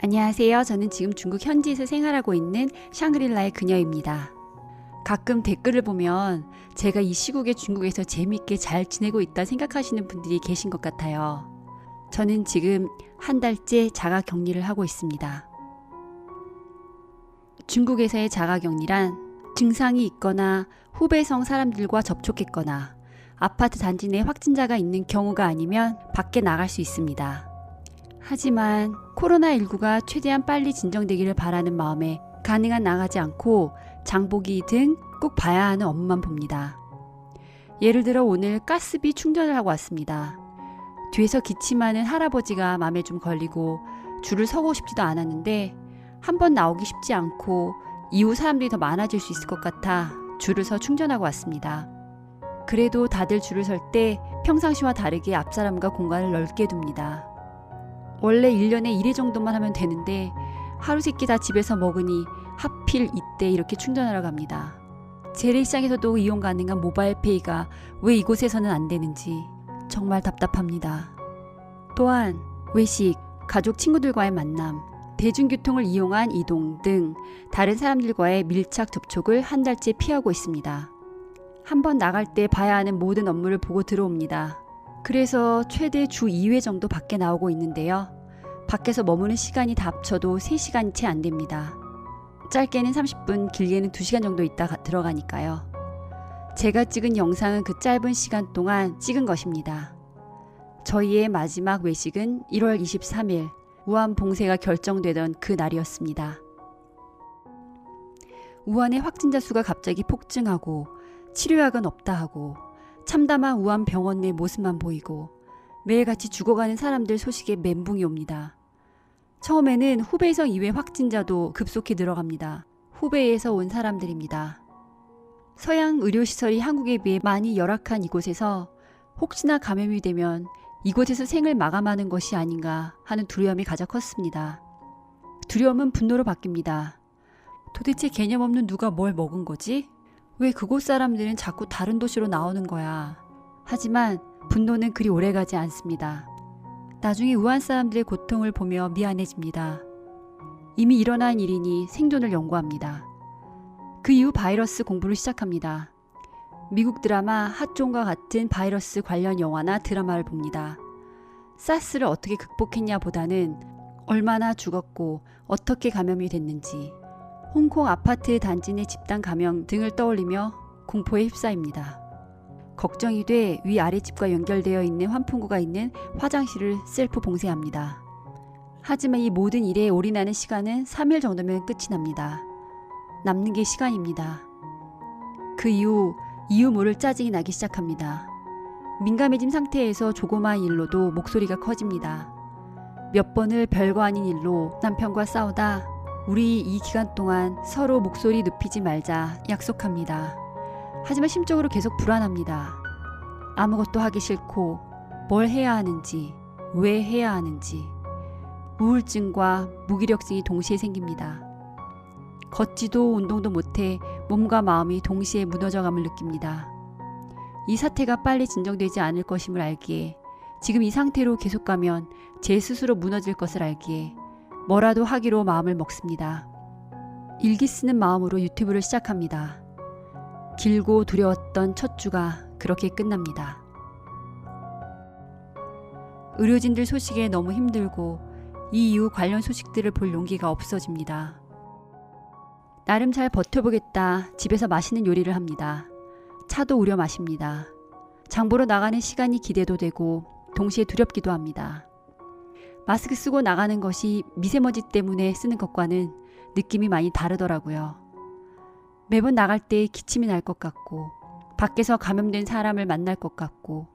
안녕하세요. 저는 지금 중국 현지에서 생활하고 있는 샹그릴라의 그녀입니다. 가끔 댓글을 보면 제가 이 시국에 중국에서 재밌게 잘 지내고 있다 생각하시는 분들이 계신 것 같아요. 저는 지금 한 달째 자가격리를 하고 있습니다. 중국에서의 자가격리란 증상이 있거나 후배성 사람들과 접촉했거나 아파트 단지 내 확진자가 있는 경우가 아니면 밖에 나갈 수 있습니다. 하지만 코로나19가 최대한 빨리 진정되기를 바라는 마음에 가능한 나가지 않고 장보기 등 꼭 봐야 하는 업무만 봅니다. 예를 들어 오늘 가스비 충전을 하고 왔습니다. 뒤에서 기침하는 할아버지가 맘에 좀 걸리고 줄을 서고 싶지도 않았는데 한번 나오기 쉽지 않고 이후 사람들이 더 많아질 수 있을 것 같아 줄을 서 충전하고 왔습니다. 그래도 다들 줄을 설 때 평상시와 다르게 앞사람과 공간을 넓게 둡니다. 원래 1년에 1회 정도만 하면 되는데 하루 세끼 다 집에서 먹으니 하필 이때 이렇게 충전하러 갑니다. 재래시장에서도 이용 가능한 모바일페이가 왜 이곳에서는 안 되는지 정말 답답합니다. 또한 외식, 가족 친구들과의 만남, 대중교통을 이용한 이동 등 다른 사람들과의 밀착 접촉을 한 달째 피하고 있습니다. 한번 나갈 때 봐야 하는 모든 업무를 보고 들어옵니다. 그래서 최대 주 2회 정도 밖에 나오고 있는데요. 밖에서 머무는 시간이 다 합쳐도 3시간이 채 안 됩니다. 짧게는 30분, 길게는 2시간 정도 있다 들어가니까요. 제가 찍은 영상은 그 짧은 시간 동안 찍은 것입니다. 저희의 마지막 외식은 1월 23일 우한 봉쇄가 결정되던 그 날이었습니다. 우한의 확진자 수가 갑자기 폭증하고 치료약은 없다 하고 참담한 우한 병원 내 모습만 보이고 매일같이 죽어가는 사람들 소식에 멘붕이 옵니다. 처음에는 후베이성 이외 확진자도 급속히 늘어갑니다. 후베이에서 온 사람들입니다. 서양 의료시설이 한국에 비해 많이 열악한 이곳에서 혹시나 감염이 되면 이곳에서 생을 마감하는 것이 아닌가 하는 두려움이 가장 컸습니다. 두려움은 분노로 바뀝니다. 도대체 개념 없는 누가 뭘 먹은 거지? 왜 그곳 사람들은 자꾸 다른 도시로 나오는 거야? 하지만 분노는 그리 오래가지 않습니다. 나중에 우한 사람들의 고통을 보며 미안해집니다. 이미 일어난 일이니 생존을 연구합니다. 그 이후 바이러스 공부를 시작합니다. 미국 드라마 핫존과 같은 바이러스 관련 영화나 드라마를 봅니다. 사스를 어떻게 극복했냐 보다는 얼마나 죽었고 어떻게 감염이 됐는지, 홍콩 아파트 단지 내 집단 감염 등을 떠올리며 공포에 휩싸입니다. 걱정이 돼 위아래집과 연결되어 있는 환풍구가 있는 화장실을 셀프 봉쇄합니다. 하지만 이 모든 일에 올인하는 시간은 3일 정도면 끝이 납니다. 남는 게 시간입니다. 그 이후 이유 모를 짜증이 나기 시작합니다. 민감해진 상태에서 조그마한 일로도 목소리가 커집니다. 몇 번을 별거 아닌 일로 남편과 싸우다 우리 이 기간 동안 서로 목소리 눕히지 말자 약속합니다. 하지만 심적으로 계속 불안합니다. 아무것도 하기 싫고 뭘 해야 하는지, 왜 해야 하는지 우울증과 무기력증이 동시에 생깁니다. 걷지도 운동도 못해 몸과 마음이 동시에 무너져감을 느낍니다. 이 사태가 빨리 진정되지 않을 것임을 알기에 지금 이 상태로 계속 가면 제 스스로 무너질 것을 알기에 뭐라도 하기로 마음을 먹습니다. 일기 쓰는 마음으로 유튜브를 시작합니다. 길고 두려웠던 첫 주가 그렇게 끝납니다. 의료진들 소식에 너무 힘들고 이 이후 관련 소식들을 볼 용기가 없어집니다. 나름 잘 버텨보겠다 집에서 맛있는 요리를 합니다. 차도 우려 마십니다. 장보러 나가는 시간이 기대도 되고 동시에 두렵기도 합니다. 마스크 쓰고 나가는 것이 미세먼지 때문에 쓰는 것과는 느낌이 많이 다르더라고요. 매번 나갈 때 기침이 날 것 같고 밖에서 감염된 사람을 만날 것 같고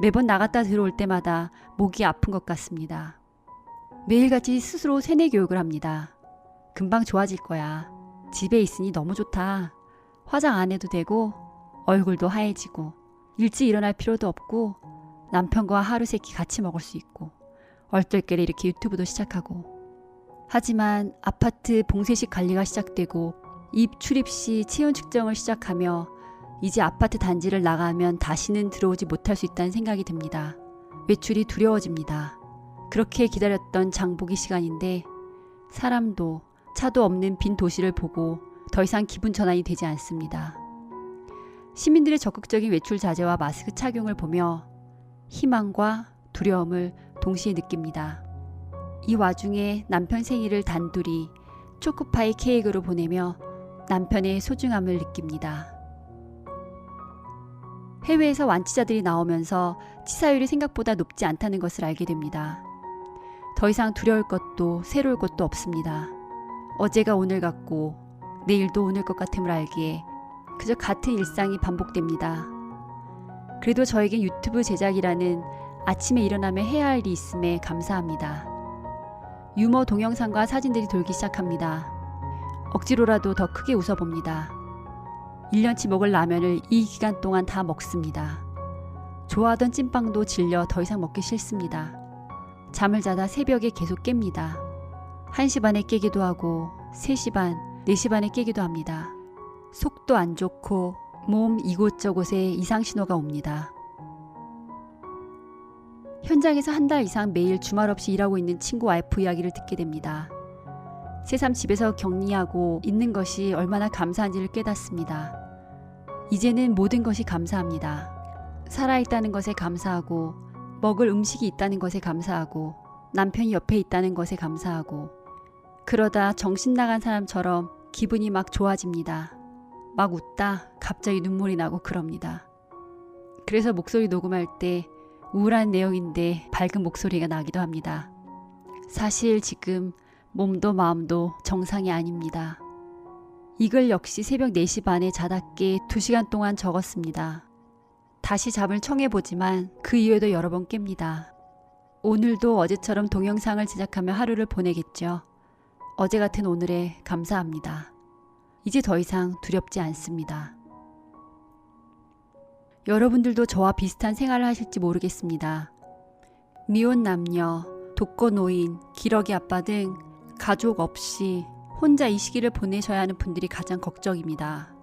매번 나갔다 들어올 때마다 목이 아픈 것 같습니다. 매일같이 스스로 세뇌 교육을 합니다. 금방 좋아질 거야. 집에 있으니 너무 좋다. 화장 안 해도 되고 얼굴도 하얘지고 일찍 일어날 필요도 없고 남편과 하루 세끼 같이 먹을 수 있고 얼떨결에 이렇게 유튜브도 시작하고 하지만 아파트 봉쇄식 관리가 시작되고 입 출입 시 체온 측정을 시작하며 이제 아파트 단지를 나가면 다시는 들어오지 못할 수 있다는 생각이 듭니다. 외출이 두려워집니다. 그렇게 기다렸던 장보기 시간인데 사람도 차도 없는 빈 도시를 보고 더 이상 기분 전환이 되지 않습니다. 시민들의 적극적인 외출 자제와 마스크 착용을 보며 희망과 두려움을 동시에 느낍니다. 이 와중에 남편 생일을 단둘이 초코파이 케이크로 보내며 남편의 소중함을 느낍니다. 해외에서 완치자들이 나오면서 치사율이 생각보다 높지 않다는 것을 알게 됩니다. 더 이상 두려울 것도 새로울 것도 없습니다. 어제가 오늘 같고 내일도 오늘 것 같음을 알기에 그저 같은 일상이 반복됩니다. 그래도 저에겐 유튜브 제작이라는 아침에 일어나며 해야 할 일이 있음에 감사합니다. 유머 동영상과 사진들이 돌기 시작합니다. 억지로라도 더 크게 웃어봅니다. 1년치 먹을 라면을 이 기간 동안 다 먹습니다. 좋아하던 찐빵도 질려 더 이상 먹기 싫습니다. 잠을 자다 새벽에 계속 깹니다. 1시 반에 깨기도 하고 3시 반, 4시 반에 깨기도 합니다. 속도 안 좋고 몸 이곳저곳에 이상 신호가 옵니다. 현장에서 한 달 이상 매일 주말 없이 일하고 있는 친구 와이프 이야기를 듣게 됩니다. 새삼 집에서 격리하고 있는 것이 얼마나 감사한지를 깨닫습니다. 이제는 모든 것이 감사합니다. 살아있다는 것에 감사하고, 먹을 음식이 있다는 것에 감사하고, 남편이 옆에 있다는 것에 감사하고, 그러다 정신 나간 사람처럼 기분이 막 좋아집니다. 막 웃다 갑자기 눈물이 나고 그럽니다. 그래서 목소리 녹음할 때 우울한 내용인데 밝은 목소리가 나기도 합니다. 사실 지금 몸도 마음도 정상이 아닙니다. 이 글 역시 새벽 4시 반에 자다 깨 2시간 동안 적었습니다. 다시 잠을 청해보지만 그 이후에도 여러 번 깹니다. 오늘도 어제처럼 동영상을 제작하며 하루를 보내겠죠. 어제 같은 오늘에 감사합니다. 이제 더 이상 두렵지 않습니다. 여러분들도 저와 비슷한 생활을 하실지 모르겠습니다. 미혼 남녀, 독거노인, 기러기 아빠 등 가족 없이 혼자 이 시기를 보내셔야 하는 분들이 가장 걱정입니다.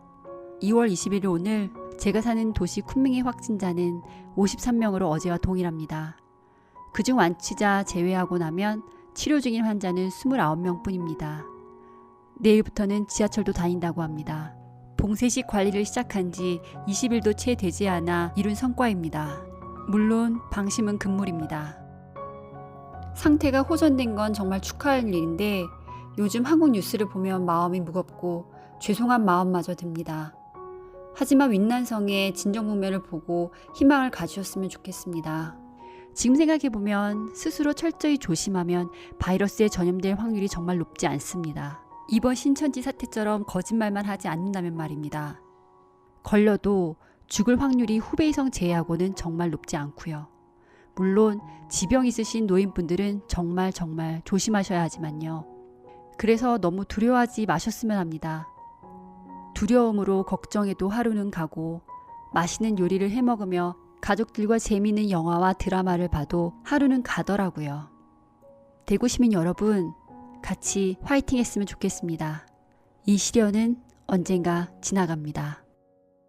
2월 21일 오늘 제가 사는 도시 쿤밍의 확진자는 53명으로 어제와 동일합니다. 그중 완치자 제외하고 나면 치료 중인 환자는 29명 뿐입니다. 내일부터는 지하철도 다닌다고 합니다. 봉쇄식 관리를 시작한 지 20일도 채 되지 않아 이룬 성과입니다. 물론 방심은 금물입니다. 상태가 호전된 건 정말 축하할 일인데 요즘 한국 뉴스를 보면 마음이 무겁고 죄송한 마음마저 듭니다. 하지만 윈난성의 진정국면을 보고 희망을 가지셨으면 좋겠습니다. 지금 생각해보면 스스로 철저히 조심하면 바이러스에 전염될 확률이 정말 높지 않습니다. 이번 신천지 사태처럼 거짓말만 하지 않는다면 말입니다. 걸려도 죽을 확률이 후베이성 제외하고는 정말 높지 않고요. 물론 지병 있으신 노인분들은 정말 조심하셔야 하지만요. 그래서 너무 두려워하지 마셨으면 합니다. 두려움으로 걱정해도 하루는 가고 맛있는 요리를 해먹으며 가족들과 재미있는 영화와 드라마를 봐도 하루는 가더라고요. 대구 시민 여러분, 같이 화이팅 했으면 좋겠습니다. 이 시련은 언젠가 지나갑니다.